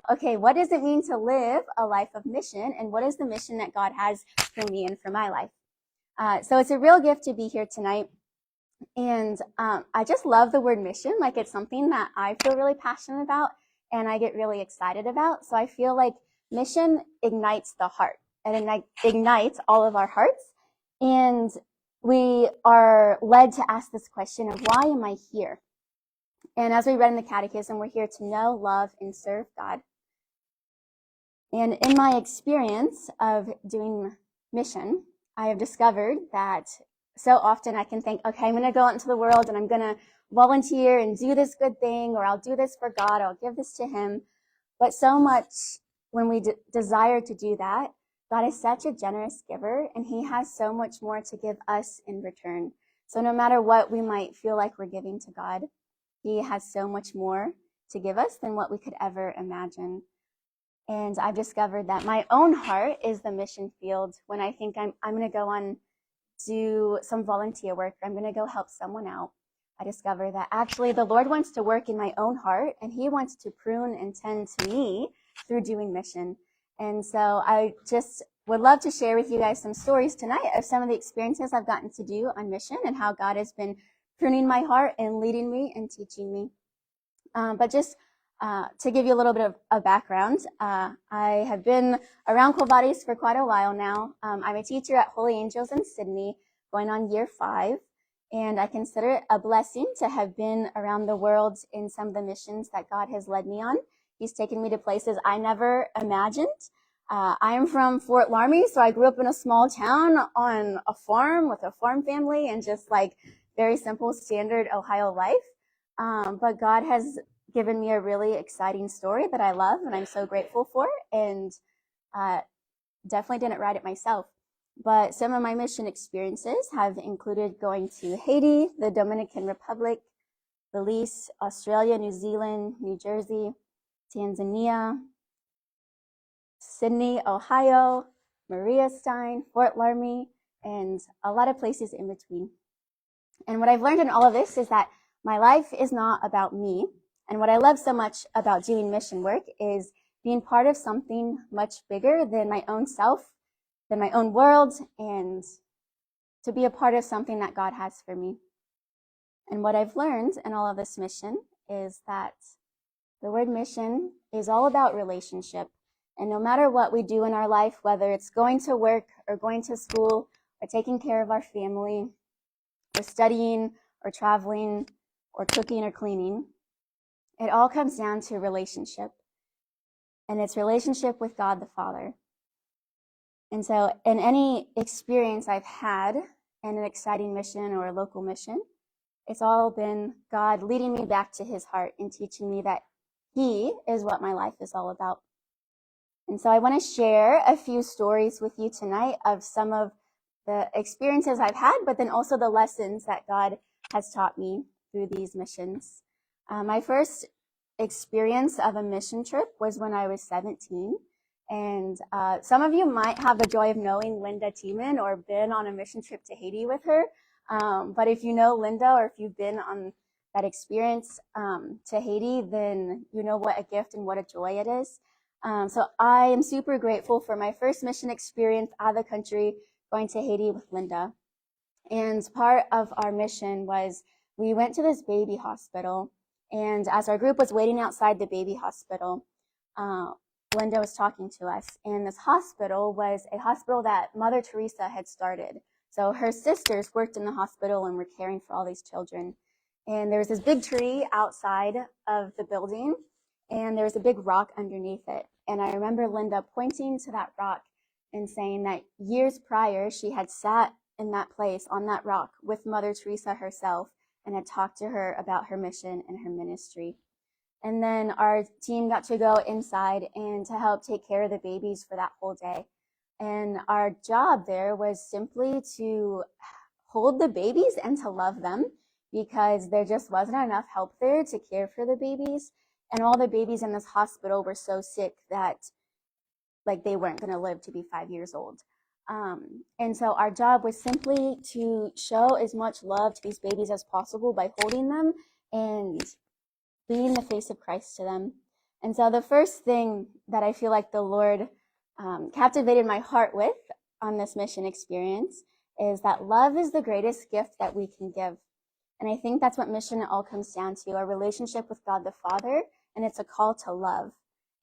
Okay, what does it mean to live a life of mission, and what is the mission that God has for me and for my life? So it's a real gift to be here tonight. And I just love the word mission. Like, it's something that I feel really passionate about and I get really excited about. So I feel like mission ignites the heart. It ignites all of our hearts. And we are led to ask this question of, why am I here? And as we read in the Catechism, we're here to know, love, and serve God. And in my experience of doing mission, I have discovered that so often I can think, okay, I'm going to go out into the world and I'm going to volunteer and do this good thing, or I'll do this for God, I'll give this to Him. But so much when we desire to do that, God is such a generous giver, and He has so much more to give us in return. So no matter what we might feel like we're giving to God, He has so much more to give us than what we could ever imagine. And I've discovered that my own heart is the mission field. When I think I'm going to go on, do some volunteer work, I'm going to go help someone out, I discover that actually the Lord wants to work in my own heart, and He wants to prune and tend to me through doing mission. And so I just would love to share with you guys some stories tonight of some of the experiences I've gotten to do on mission and how God has been pruning my heart and leading me and teaching me. But just to give you a little bit of a background, I have been around Quo Vadis for quite a while now. I'm a teacher at Holy Angels in Sydney, going on year 5, and I consider it a blessing to have been around the world in some of the missions that God has led me on. He's taken me to places I never imagined. I am from Fort Laramie, so I grew up in a small town on a farm with a farm family and just like very simple, standard Ohio life. But God has given me a really exciting story that I love and I'm so grateful for, and definitely didn't write it myself. But some of my mission experiences have included going to Haiti, the Dominican Republic, Belize, Australia, New Zealand, New Jersey, Tanzania, Sydney, Ohio, Maria Stein, Fort Laramie, and a lot of places in between. And what I've learned in all of this is that my life is not about me. And what I love so much about doing mission work is being part of something much bigger than my own self, than my own world, and to be a part of something that God has for me. And what I've learned in all of this mission is that the word mission is all about relationship. And no matter what we do in our life, whether it's going to work or going to school or taking care of our family or studying or traveling or cooking or cleaning, it all comes down to relationship. And it's relationship with God the Father. And so in any experience I've had in an exciting mission or a local mission, it's all been God leading me back to His heart and teaching me that He is what my life is all about. And so I want to share a few stories with you tonight of some of the experiences I've had, but then also the lessons that God has taught me through these missions. My first experience of a mission trip was when I was 17. And some of you might have the joy of knowing Linda Tiemann or been on a mission trip to Haiti with her. But if you know Linda, or if you've been on that experience to Haiti, then you know what a gift and what a joy it is. So I am super grateful for my first mission experience out of the country, going to Haiti with Linda. And part of our mission was we went to this baby hospital. And as our group was waiting outside the baby hospital, Linda was talking to us. And this hospital was a hospital that Mother Teresa had started. So her sisters worked in the hospital and were caring for all these children. And there was this big tree outside of the building, and there was a big rock underneath it. And I remember Linda pointing to that rock and saying that years prior, she had sat in that place on that rock with Mother Teresa herself and had talked to her about her mission and her ministry. And then our team got to go inside and to help take care of the babies for that whole day. And our job there was simply to hold the babies and to love them, because there just wasn't enough help there to care for the babies. And all the babies in this hospital were so sick that like they weren't going to live to be 5 years old. And so our job was simply to show as much love to these babies as possible by holding them and being the face of Christ to them. And so the first thing that I feel like the Lord captivated my heart with on this mission experience is that love is the greatest gift that we can give. And I think that's what mission all comes down to, our relationship with God the Father, and it's a call to love.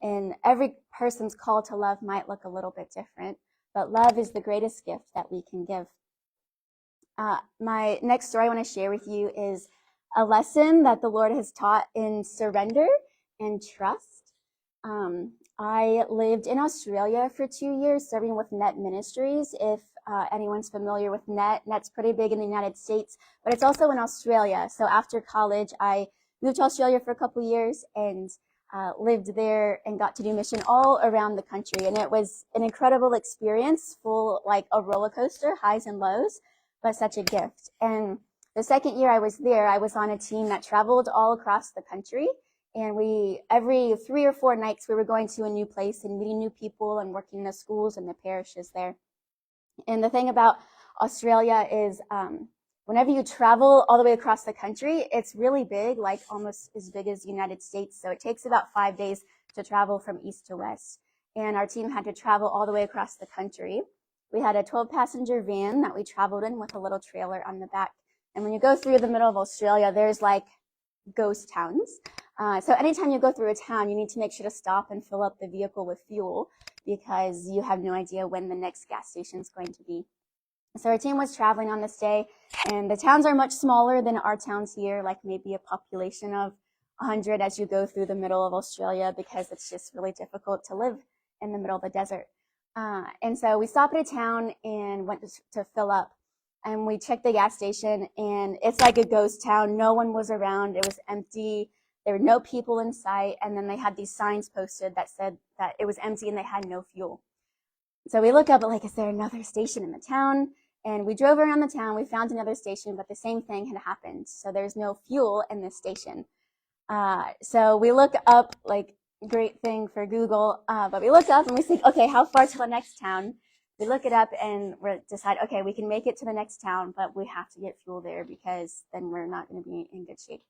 And every person's call to love might look a little bit different, but love is the greatest gift that we can give. My next story I want to share with you is a lesson that the Lord has taught in surrender and trust. I lived in Australia for 2 years serving with Net Ministries. If anyone's familiar with Net's pretty big in the United States, but it's also in Australia. So after college, I moved to Australia for a couple years and lived there and got to do mission all around the country. And it was an incredible experience, full like a roller coaster, highs and lows, but such a gift. And the second year I was there, I was on a team that traveled all across the country. And every 3 or 4 nights, we were going to a new place and meeting new people and working in the schools and the parishes there. And the thing about Australia is whenever you travel all the way across the country, it's really big, like almost as big as the United States. So it takes about 5 days to travel from east to west. And our team had to travel all the way across the country. We had a 12-passenger van that we traveled in with a little trailer on the back. And when you go through the middle of Australia, there's like ghost towns. So anytime you go through a town, you need to make sure to stop and fill up the vehicle with fuel because you have no idea when the next gas station is going to be. So our team was traveling on this day, and the towns are much smaller than our towns here, like maybe a population of 100 as you go through the middle of Australia because it's just really difficult to live in the middle of the desert. And so we stopped at a town and went to fill up. And we checked the gas station, and it's like a ghost town. No one was around. It was empty. There were no people in sight. And then they had these signs posted that said that it was empty and they had no fuel. So we look up, like, is there another station in the town? And we drove around the town. We found another station, but the same thing had happened. So there's no fuel in this station. So we look up, like, great thing for Google. But we look up and we think, okay, how far to the next town? We look it up and we decide, okay, we can make it to the next town, but we have to get fuel there because then we're not going to be in good shape.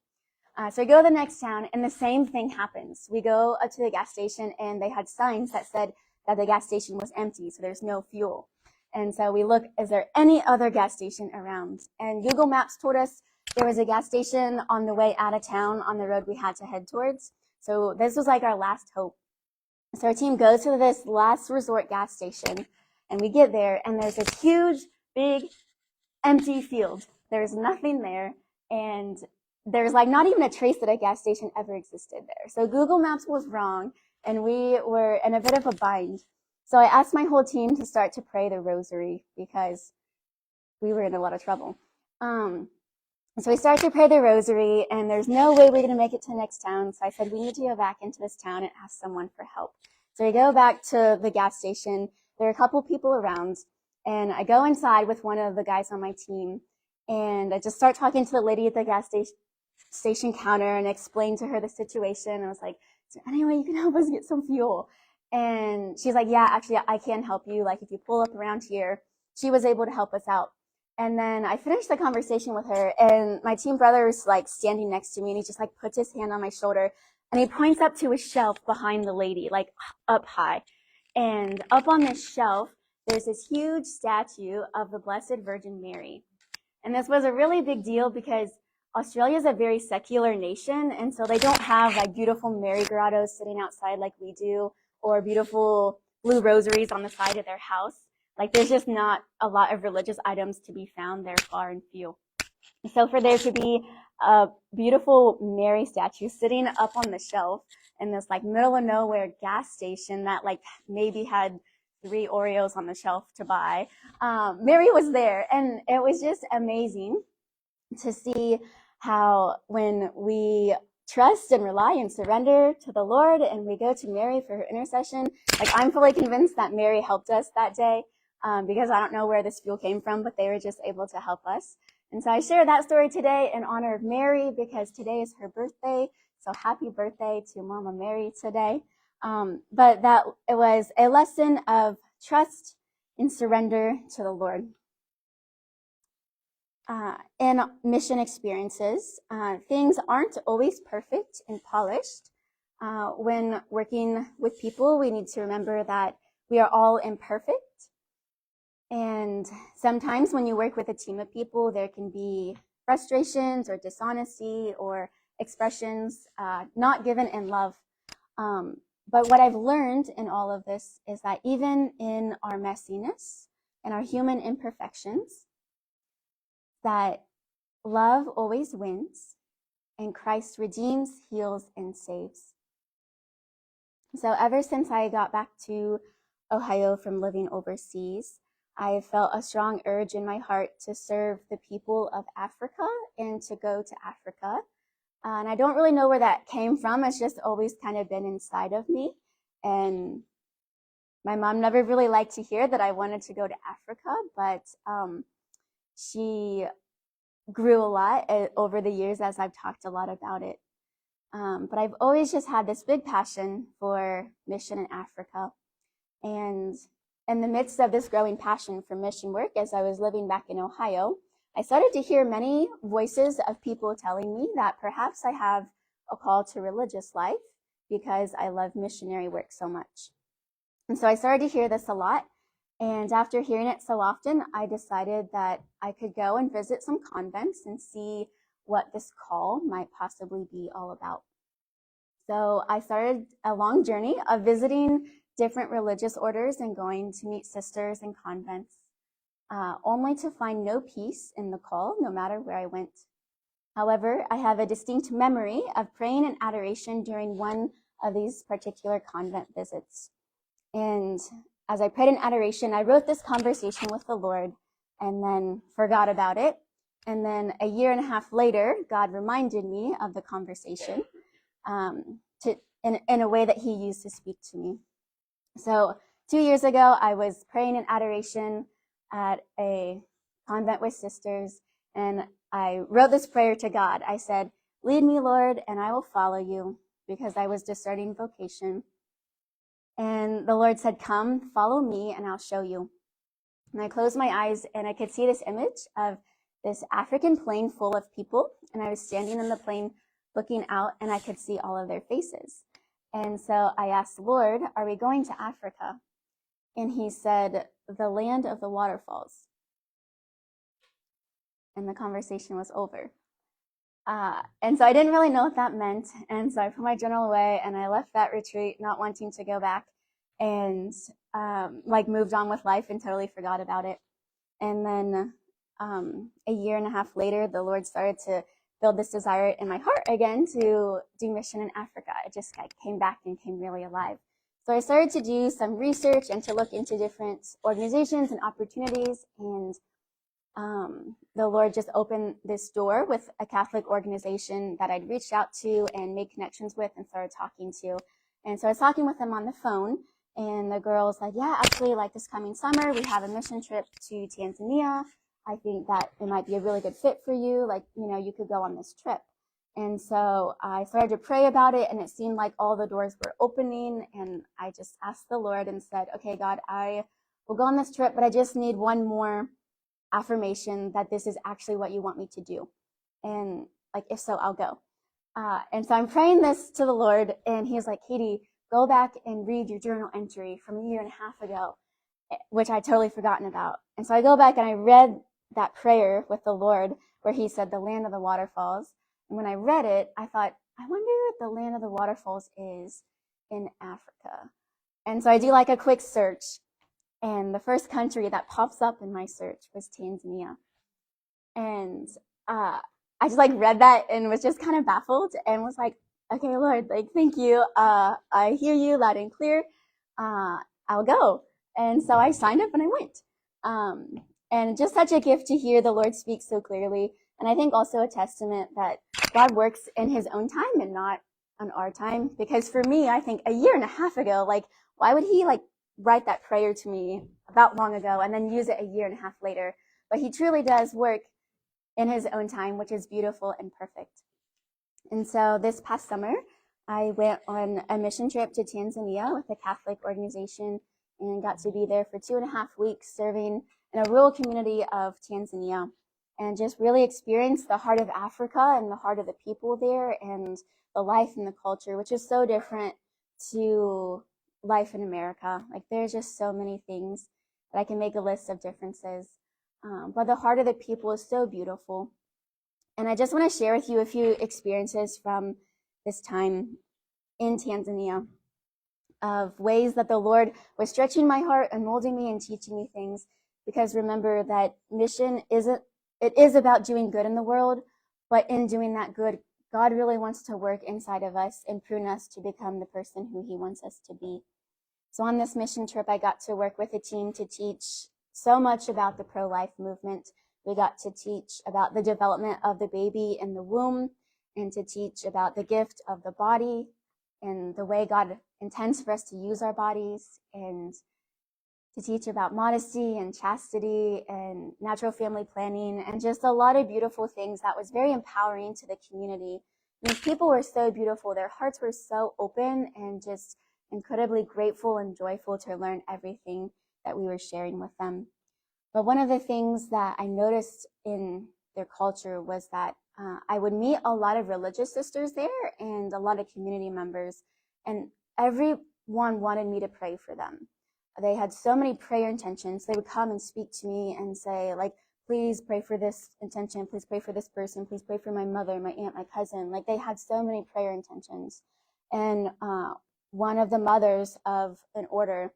So we go to the next town and the same thing happens. We go up to the gas station and they had signs that said that the gas station was empty, so there's no fuel. And so we look, is there any other gas station around? And Google Maps told us there was a gas station on the way out of town on the road we had to head towards. So this was like our last hope. So our team goes to this last resort gas station. And we get there, and there's this huge, big, empty field. There's nothing there, and there's like not even a trace that a gas station ever existed there. So Google Maps was wrong, and we were in a bit of a bind. So I asked my whole team to start to pray the rosary because we were in a lot of trouble. So we started to pray the rosary, and there's no way we're going to make it to the next town. So I said, we need to go back into this town and ask someone for help. So we go back to the gas station. There are a couple people around, and I go inside with one of the guys on my team, and I just start talking to the lady at the gas station counter and explain to her the situation. I was like, is there any way you can help us get some fuel? And she's like, yeah, actually, I can help you. Like, if you pull up around here. She was able to help us out. And then I finished the conversation with her, and my team brother is like standing next to me, and he just like puts his hand on my shoulder, and he points up to a shelf behind the lady, like up high. And up on this shelf, there's this huge statue of the Blessed Virgin Mary. And this was a really big deal because Australia is a very secular nation, and so they don't have like beautiful Mary grottos sitting outside like we do, or beautiful blue rosaries on the side of their house. Like, there's just not a lot of religious items to be found there, far and few. So for there to be a beautiful Mary statue sitting up on the shelf in this like middle of nowhere gas station that like maybe had 3 Oreos on the shelf to buy, Mary was there, and it was just amazing to see how when we trust and rely and surrender to the Lord and we go to Mary for her intercession, like I'm fully convinced that Mary helped us that day, because I don't know where this fuel came from, but they were just able to help us. And so I share that story today in honor of Mary because today is her birthday. So happy birthday to Mama Mary today. But that it was a lesson of trust and surrender to the Lord. In mission experiences, things aren't always perfect and polished. When working with people, we need to remember that we are all imperfect. And sometimes when you work with a team of people, there can be frustrations or dishonesty or expressions not given in love. But what I've learned in all of this is that even in our messiness and our human imperfections, that love always wins, and Christ redeems, heals, and saves. So ever since I got back to Ohio from living overseas, I have felt a strong urge in my heart to serve the people of Africa and to go to Africa. And I don't really know where that came from. It's just always kind of been inside of me. And my mom never really liked to hear that I wanted to go to Africa, but she grew a lot over the years as I've talked a lot about it. But I've always just had this big passion for mission in Africa. And in the midst of this growing passion for mission work, as I was living back in Ohio, I started to hear many voices of people telling me that perhaps I have a call to religious life because I love missionary work so much. And so I started to hear this a lot. And after hearing it so often, I decided that I could go and visit some convents and see what this call might possibly be all about. So I started a long journey of visiting different religious orders and going to meet sisters in convents, only to find no peace in the call, no matter where I went. However, I have a distinct memory of praying in adoration during one of these particular convent visits. And as I prayed in adoration, I wrote this conversation with the Lord and then forgot about it. And then a year and a half later, God reminded me of the conversation in a way that he used to speak to me. So 2 years ago, I was praying in adoration at a convent with sisters, and I wrote this prayer to God. I said, "Lead me, Lord, and I will follow you," because I was discerning vocation. And the Lord said, "Come, follow me, and I'll show you." And I closed my eyes, and I could see this image of this African plane full of people, and I was standing in the plane looking out, and I could see all of their faces. And so I asked, "Lord, are we going to Africa?" And he said, "The land of the waterfalls." And the conversation was over. And so I didn't really know what that meant. And so I put my journal away and I left that retreat not wanting to go back, and moved on with life and totally forgot about it. And then a year and a half later, the Lord started to build this desire in my heart again to do mission in Africa. It just came back and came really alive. So I started to do some research and to look into different organizations and opportunities, and the Lord just opened this door with a Catholic organization that I'd reached out to and made connections with and started talking to. And so I was talking with them on the phone, and the girl's like, "Yeah, actually, like this coming summer, we have a mission trip to Tanzania. I think that it might be a really good fit for you. Like, you could go on this trip." And so I started to pray about it, and it seemed like all the doors were opening. And I just asked the Lord and said, "Okay, God, I will go on this trip, but I just need one more affirmation that this is actually what you want me to do. And if so, I'll go." And so I'm praying this to the Lord, and he's like, "Katie, go back and read your journal entry from a year and a half ago," which I'd totally forgotten about. And so I go back and I read that prayer with the Lord where he said, "The land of the waterfalls." And when I read it, I thought, I wonder if the land of the waterfalls is in Africa. And so I do a quick search. And the first country that pops up in my search was Tanzania. And I just read that and was just kind of baffled and was like, "Okay, Lord, thank you. I hear you loud and clear. I'll go." And so I signed up and I went. And just such a gift to hear the Lord speak so clearly. And I think also a testament that God works in his own time and not on our time. Because for me, I think a year and a half ago, why would he write that prayer to me about long ago and then use it a year and a half later? But he truly does work in his own time, which is beautiful and perfect. And so this past summer, I went on a mission trip to Tanzania with a Catholic organization and got to be there for 2.5 weeks serving in a rural community of Tanzania. and just really experience the heart of Africa and the heart of the people there and the life and the culture, which is so different to life in America. Like there's just so many things that I can make a list of differences. But the heart of the people is so beautiful. And I just want to share with you a few experiences from this time in Tanzania of ways that the Lord was stretching my heart and molding me and teaching me things. Because remember that mission it is about doing good in the world, but in doing that good, God really wants to work inside of us and prune us to become the person who he wants us to be. So on this mission trip, I got to work with a team to teach so much about the pro-life movement. We got to teach about the development of the baby in the womb and to teach about the gift of the body and the way God intends for us to use our bodies, and to teach about modesty and chastity and natural family planning and just a lot of beautiful things that was very empowering to the community. These people were so beautiful. Their hearts were so open and just incredibly grateful and joyful to learn everything that we were sharing with them. But one of the things that I noticed in their culture was that I would meet a lot of religious sisters there and a lot of community members, and everyone wanted me to pray for them. They had so many prayer intentions. They would come and speak to me and say, like, please pray for this intention. Please pray for this person. Please pray for my mother, my aunt, my cousin. Like, they had so many prayer intentions. And one of the mothers of an order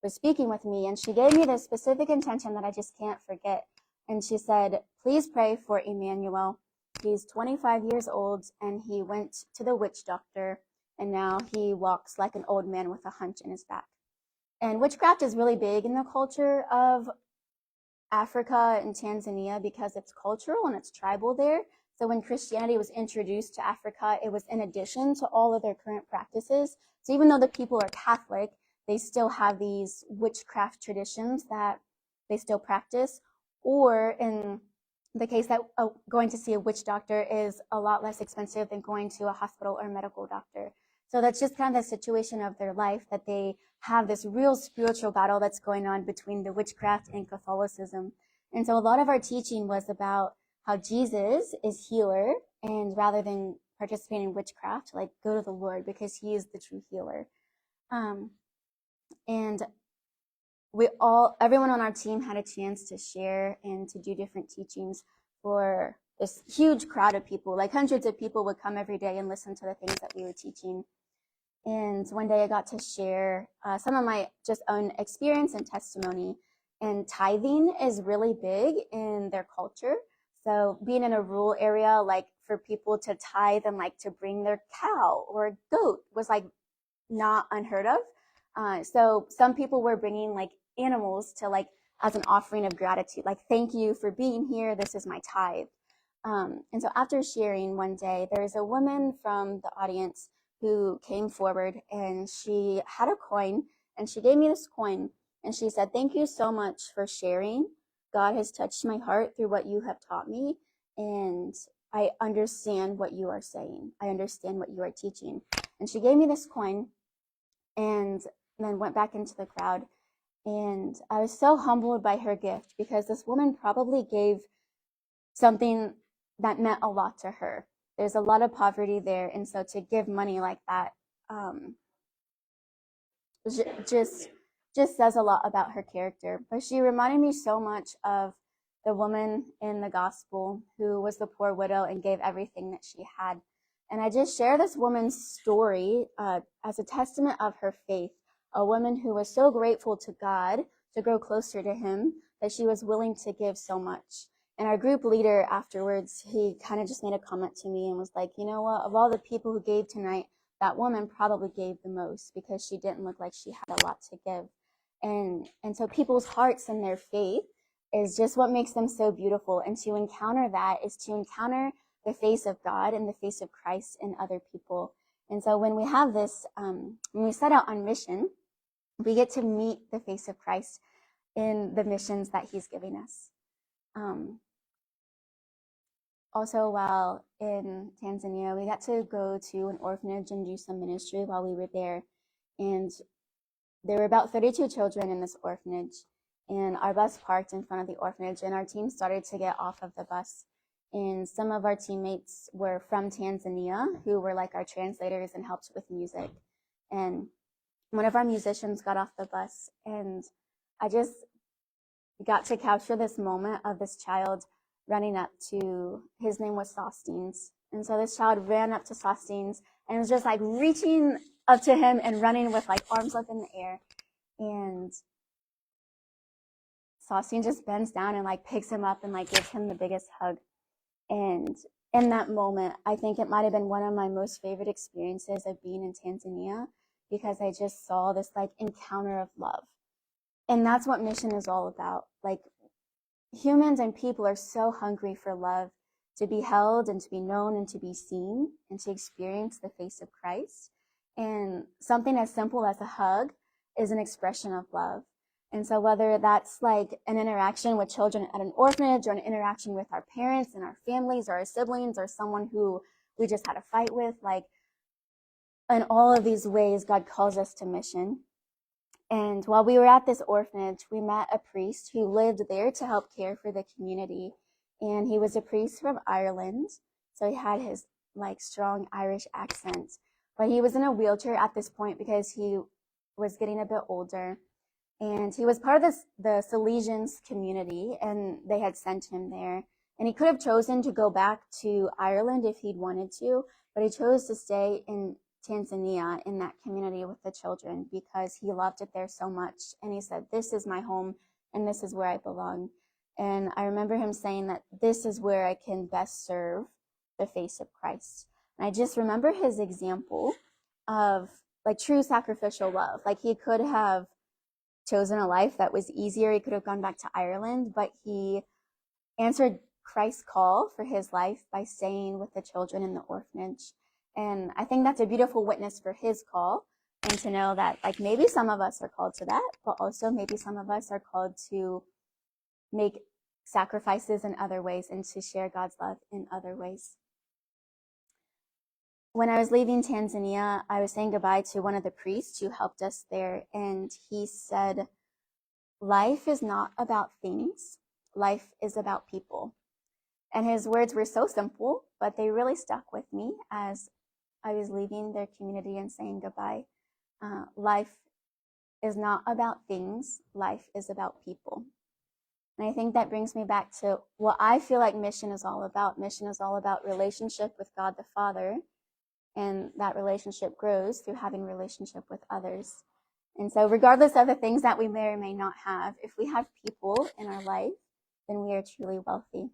was speaking with me, and she gave me this specific intention that I just can't forget. And she said, please pray for Emmanuel. He's 25 years old, and he went to the witch doctor, and now he walks like an old man with a hunch in his back. And witchcraft is really big in the culture of Africa and Tanzania because it's cultural and it's tribal there. So when Christianity was introduced to Africa, it was in addition to all of their current practices. So even though the people are Catholic, they still have these witchcraft traditions that they still practice. Or in the case that going to see a witch doctor is a lot less expensive than going to a hospital or medical doctor. So that's just kind of the situation of their life, that they have this real spiritual battle that's going on between the witchcraft and Catholicism. And so a lot of our teaching was about how Jesus is healer, and rather than participating in witchcraft, like go to the Lord because he is the true healer. And everyone on our team had a chance to share and to do different teachings for this huge crowd of people. Like hundreds of people would come every day and listen to the things that we were teaching. And one day I got to share some of my just own experience and testimony. And tithing is really big in their culture. So being in a rural area, like for people to tithe and like to bring their cow or a goat was like not unheard of. So some people were bringing like animals to like as an offering of gratitude, like thank you for being here. This is my tithe. And so after sharing one day, there was a woman from the audience who came forward, and she had a coin, and she gave me this coin, and she said, thank you so much for sharing. God has touched my heart through what you have taught me, and I understand what you are saying. I understand what you are teaching. And she gave me this coin and then went back into the crowd. And I was so humbled by her gift, because this woman probably gave something that meant a lot to her. There's a lot of poverty there, and so to give money like that just says a lot about her character. But she reminded me so much of the woman in the gospel who was the poor widow and gave everything that she had. And I just share this woman's story as a testament of her faith, a woman who was so grateful to God to grow closer to him that she was willing to give so much. And our group leader afterwards, he kind of just made a comment to me and was like, you know what, of all the people who gave tonight, that woman probably gave the most, because she didn't look like she had a lot to give. And so people's hearts and their faith is just what makes them so beautiful. And to encounter that is to encounter the face of God and the face of Christ in other people. And so when we have this, when we set out on mission, we get to meet the face of Christ in the missions that he's giving us. Also, while in Tanzania, we got to go to an orphanage and do some ministry while we were there. And there were about 32 children in this orphanage. and our bus parked in front of the orphanage, and our team started to get off of the bus. And some of our teammates were from Tanzania who were like our translators and helped with music. And one of our musicians got off the bus, and I just got to capture this moment of this child running up to, his name was Sostines. And so this child ran up to Sostines and was just like reaching up to him and running with like arms up in the air. And Sostine just bends down and like picks him up and like gives him the biggest hug. And in that moment, I think it might have been one of my most favorite experiences of being in Tanzania, because I just saw this like encounter of love. And that's what mission is all about. Like, humans and people are so hungry for love, to be held and to be known and to be seen and to experience the face of Christ. And something as simple as a hug is an expression of love. And so whether that's like an interaction with children at an orphanage, or an interaction with our parents and our families or our siblings, or someone who we just had a fight with, like, in all of these ways, God calls us to mission. And while we were at this orphanage, we met a priest who lived there to help care for the community. And he was a priest from Ireland, so he had his like strong Irish accent. But he was in a wheelchair at this point because he was getting a bit older. And he was part of the Salesians community, and they had sent him there. And he could have chosen to go back to Ireland if he'd wanted to, but he chose to stay in Tanzania in that community with the children because he loved it there so much. And he said, "This is my home and this is where I belong." And I remember him saying that this is where I can best serve the face of Christ. And I just remember his example of like true sacrificial love. Like, he could have chosen a life that was easier. He could have gone back to Ireland, but he answered Christ's call for his life by staying with the children in the orphanage. And I think that's a beautiful witness for his call, and to know that like maybe some of us are called to that, but also maybe some of us are called to make sacrifices in other ways and to share God's love in other ways. When I was leaving Tanzania, I was saying goodbye to one of the priests who helped us there, and he said, "Life is not about things, life is about people." And his words were so simple, but they really stuck with me as I was leaving their community and saying goodbye. Life is not about things, life is about people. And I think that brings me back to what I feel like mission is all about. Mission is all about relationship with God the Father, and that relationship grows through having relationship with others. And so regardless of the things that we may or may not have, if we have people in our life, then we are truly wealthy.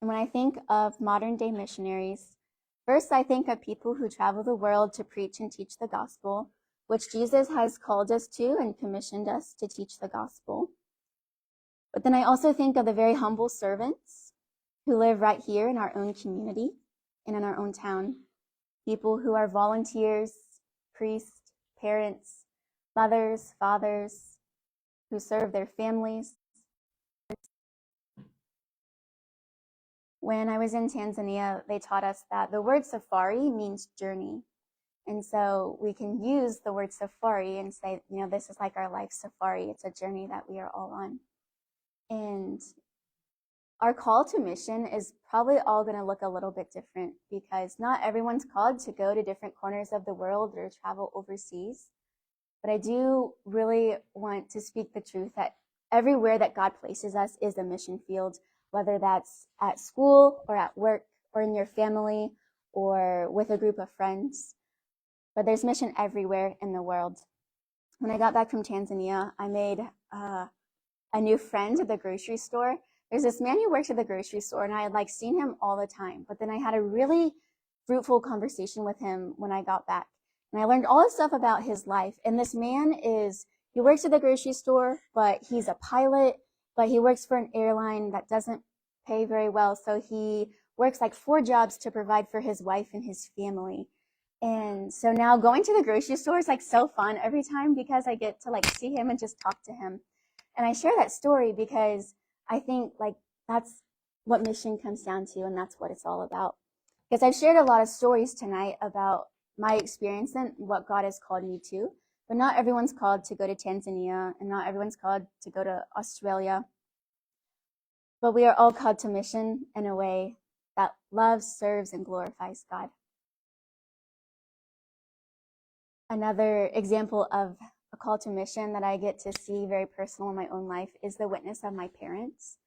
And when I think of modern day missionaries, first I think of people who travel the world to preach and teach the gospel, which Jesus has called us to and commissioned us to teach the gospel. But then I also think of the very humble servants who live right here in our own community and in our own town. People who are volunteers, priests, parents, mothers, fathers, who serve their families. When I was in Tanzania, they taught us that the word safari means journey. And so we can use the word safari and say, you know, this is like our life safari. It's a journey that we are all on. And our call to mission is probably all going to look a little bit different, because not everyone's called to go to different corners of the world or travel overseas. But I do really want to speak the truth that everywhere that God places us is a mission field, whether that's at school or at work or in your family or with a group of friends. But there's mission everywhere in the world. When I got back from Tanzania, I made a new friend at the grocery store. There's this man who works at the grocery store, and I had like seen him all the time. But then I had a really fruitful conversation with him when I got back. And I learned all this stuff about his life. And this man he works at the grocery store, but he's a pilot, but he works for an airline that doesn't pay very well. So he works like 4 jobs to provide for his wife and his family. And so now going to the grocery store is like so fun every time, because I get to like see him and just talk to him. And I share that story because I think like that's what mission comes down to, and that's what it's all about. Because I've shared a lot of stories tonight about my experience and what God has called me to. But not everyone's called to go to Tanzania, and not everyone's called to go to Australia. But we are all called to mission in a way that loves, serves, and glorifies God. Another example of a call to mission that I get to see very personal in my own life is the witness of my parents.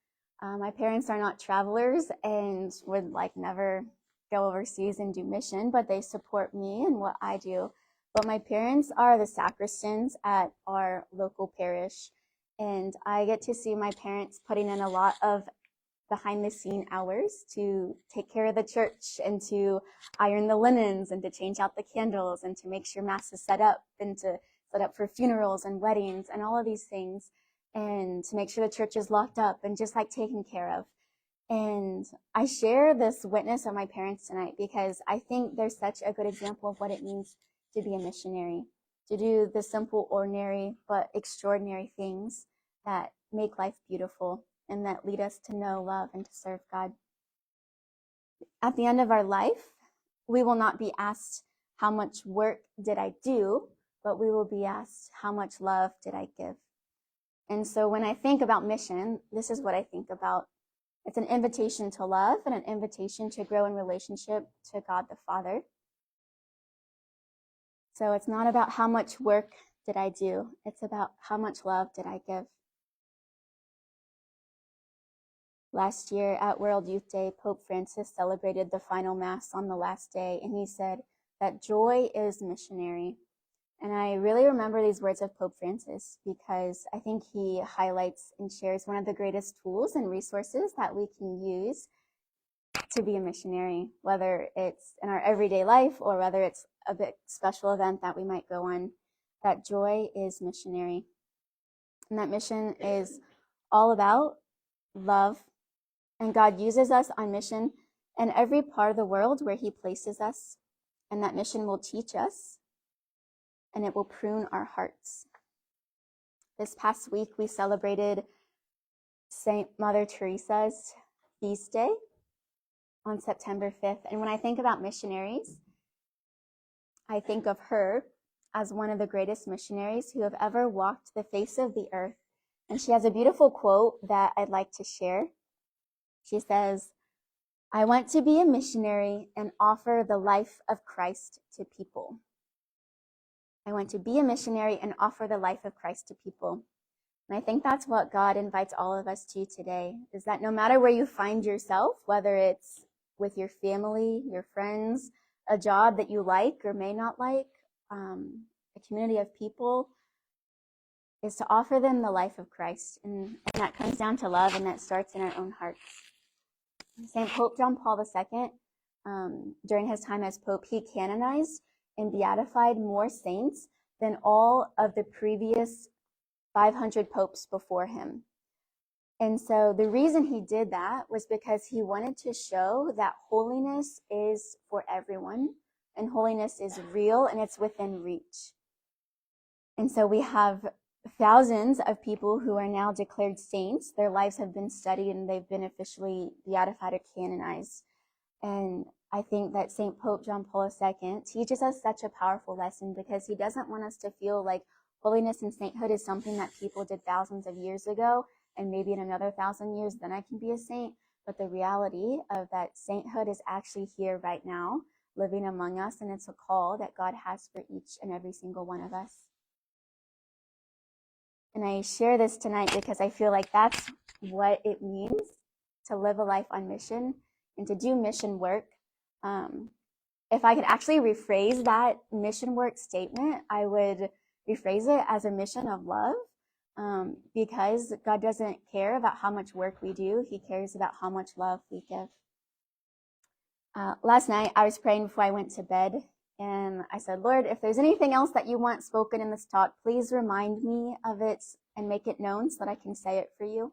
My parents are not travelers and would never go overseas and do mission, but they support me and what I do. But my parents are the sacristans at our local parish, and I get to see my parents putting in a lot of behind the scene hours to take care of the church and to iron the linens and to change out the candles and to make sure mass is set up and to set up for funerals and weddings and all of these things, and to make sure the church is locked up and just taken care of. And I share this witness of my parents tonight because I think they're such a good example of what it means to be a missionary, to do the simple, ordinary, but extraordinary things that make life beautiful and that lead us to know, love, and to serve God. At the end of our life, we will not be asked, how much work did I do? But we will be asked, how much love did I give? And so when I think about mission, this is what I think about. It's an invitation to love and an invitation to grow in relationship to God the Father. So it's not about how much work did I do. It's about how much love did I give. Last year at World Youth Day, Pope Francis celebrated the final Mass on the last day, and he said that joy is missionary. And I really remember these words of Pope Francis because I think he highlights and shares one of the greatest tools and resources that we can use to be a missionary, whether it's in our everyday life or whether it's a big special event that we might go on. That joy is missionary. And that mission is all about love. And God uses us on mission in every part of the world where he places us. And that mission will teach us and it will prune our hearts. This past week, we celebrated Saint Mother Teresa's feast day on September 5th. And when I think about missionaries, I think of her as one of the greatest missionaries who have ever walked the face of the earth. And she has a beautiful quote that I'd like to share. She says, "I want to be a missionary and offer the life of Christ to people." I want to be a missionary and offer the life of Christ to people. And I think that's what God invites all of us to today, is that no matter where you find yourself, whether it's with your family, your friends, a job that you like or may not like, a community of people, is to offer them the life of Christ. And that comes down to love, and that starts in our own hearts. St. Pope John Paul II, during his time as Pope, he canonized and beatified more saints than all of the previous 500 popes before him. And so the reason he did that was because he wanted to show that holiness is for everyone, and holiness is real, and it's within reach. And so we have thousands of people who are now declared saints. Their lives have been studied and they've been officially beatified or canonized. And I think that St. Pope John Paul II teaches us such a powerful lesson because he doesn't want us to feel like holiness and sainthood is something that people did thousands of years ago, and maybe in another 1,000 years, then I can be a saint. But the reality of that sainthood is actually here right now, living among us, and it's a call that God has for each and every single one of us. And I share this tonight because I feel like that's what it means to live a life on mission and to do mission work. If I could actually rephrase that mission work statement, I would rephrase it as a mission of love, because God doesn't care about how much work we do. He cares about how much love we give. Last night, I was praying before I went to bed, and I said, Lord, if there's anything else that you want spoken in this talk, please remind me of it and make it known so that I can say it for you.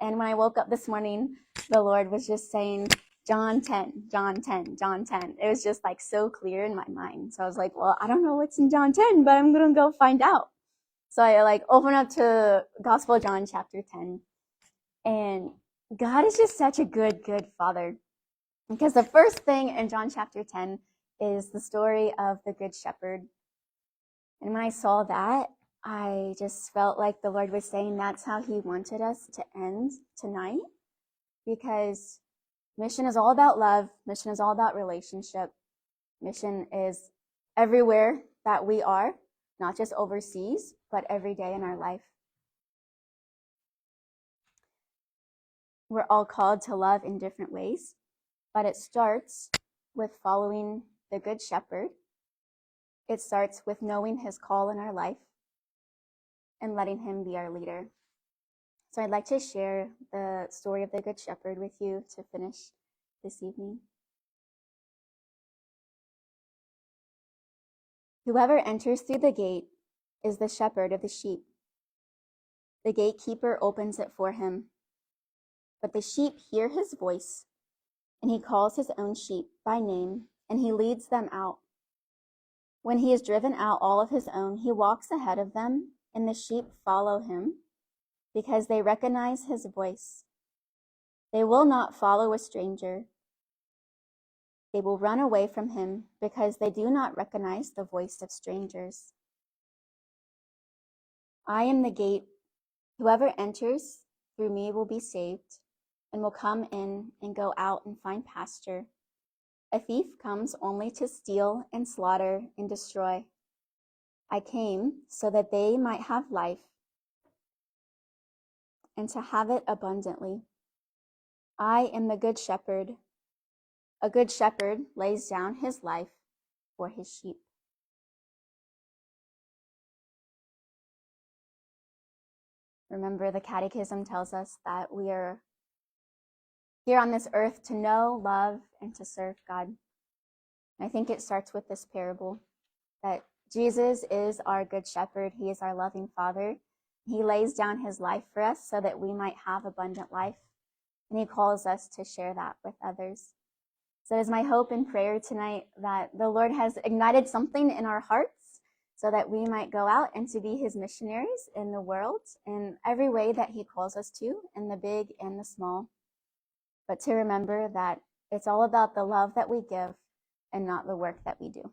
And when I woke up this morning, the Lord was just saying, John 10, John 10, John 10. It was just so clear in my mind. So I was like, well, I don't know what's in John 10, but I'm going to go find out. So I open up to Gospel of John chapter 10. And God is just such a good Father. Because the first thing in John chapter 10 is the story of the Good Shepherd. And when I saw that, I just felt like the Lord was saying that's how he wanted us to end tonight, because mission is all about love. Mission is all about relationship. Mission is everywhere that we are, not just overseas, but every day in our life. We're all called to love in different ways, but it starts with following the Good Shepherd. It starts with knowing his call in our life and letting him be our leader. So I'd like to share the story of the Good Shepherd with you to finish this evening. Whoever enters through the gate is the shepherd of the sheep. The gatekeeper opens it for him, but the sheep hear his voice, and he calls his own sheep by name, and he leads them out. When he has driven out all of his own, he walks ahead of them, and the sheep follow him because they recognize his voice. They will not follow a stranger. They will run away from him because they do not recognize the voice of strangers. I am the gate. Whoever enters through me will be saved and will come in and go out and find pasture. A thief comes only to steal and slaughter and destroy. I came so that they might have life and to have it abundantly. I am the good shepherd. A good shepherd lays down his life for his sheep. Remember, the Catechism tells us that we are here on this earth to know, love, and to serve God. I think it starts with this parable that Jesus is our good shepherd. He is our loving Father. He lays down his life for us so that we might have abundant life. And he calls us to share that with others. So it is my hope and prayer tonight that the Lord has ignited something in our hearts so that we might go out and to be his missionaries in the world in every way that he calls us to, in the big and the small. But to remember that it's all about the love that we give and not the work that we do.